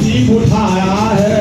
नसीब उठाया है।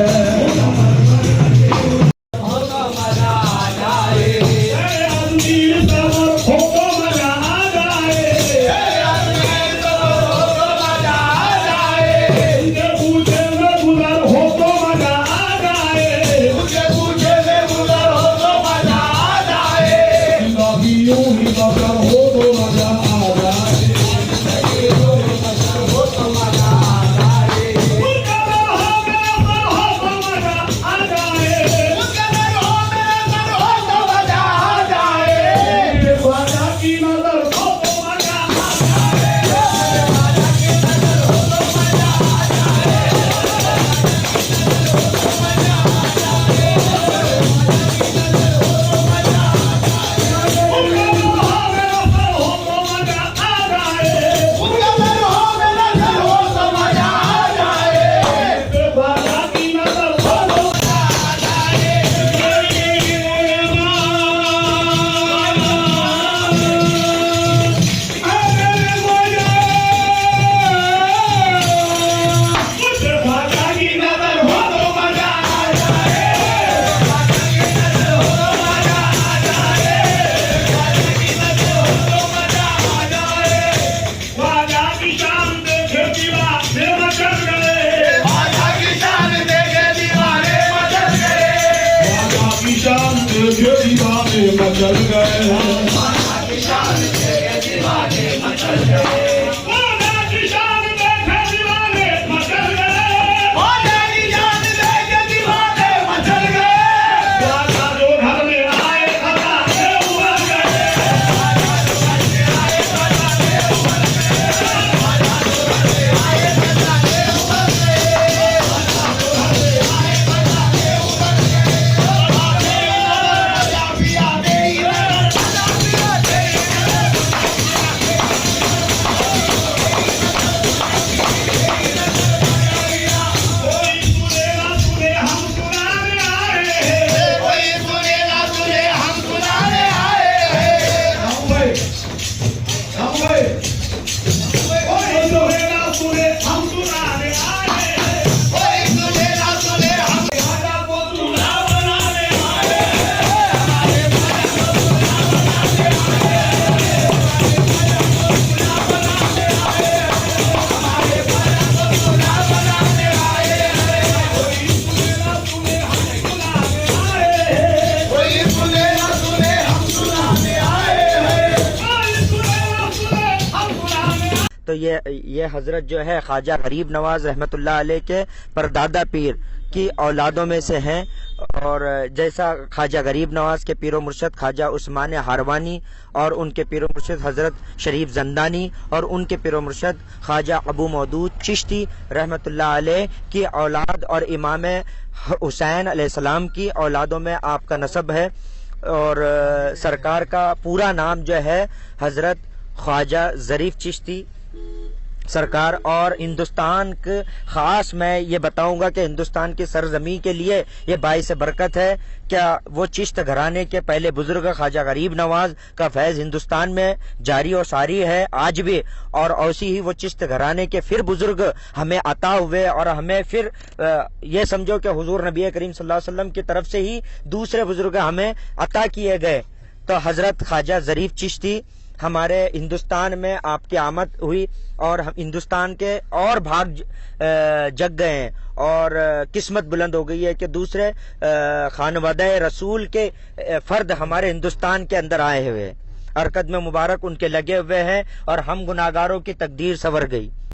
मचल गए तो ये हजरत जो है ख्वाजा गरीब नवाज रहमतुल्लाह अलैह के परदादा पीर की औलादों में से हैं। और जैसा ख्वाजा गरीब नवाज के पीरो मुर्शद ख्वाजा उस्मान हारवानी और उनके पीरो मुर्शद हजरत शरीफ जंदानी और उनके पीरो मुर्शद ख्वाजा अबू मौदूद चिश्ती रहमतुल्लाह अलैह की औलाद और इमाम हुसैन अलैहिस्सलाम की औलादों में आपका नसब है। और सरकार का पूरा नाम जो है हजरत ख्वाजा जरीफ चिश्ती सरकार। और हिंदुस्तान के खास मैं ये बताऊंगा कि हिंदुस्तान की सरजमी के लिए ये बाइस बरकत है। क्या वो चिश्त घराने के पहले बुजुर्ग ख्वाजा गरीब नवाज का फैज हिंदुस्तान में जारी और सारी है आज भी, और ऐसी ही वो चिश्त घराने के फिर बुजुर्ग हमें अता हुए और हमें फिर ये समझो कि हुजूर नबी करीम सल्लल्लाहु अलैहि वसल्लम की तरफ से ही दूसरे बुजुर्ग हमें अता किए गए। तो हजरत ख्वाजा जरीफ चिश्ती हमारे हिंदुस्तान में आपकी आमद हुई और हम हिंदुस्तान के और भाग जग गए हैं और किस्मत बुलंद हो गई है कि दूसरे खानवादा रसूल के फर्द हमारे हिंदुस्तान के अंदर आए हुए हैं। हरकत में मुबारक उनके लगे हुए हैं और हम गुनाहगारों की तकदीर संवर गई।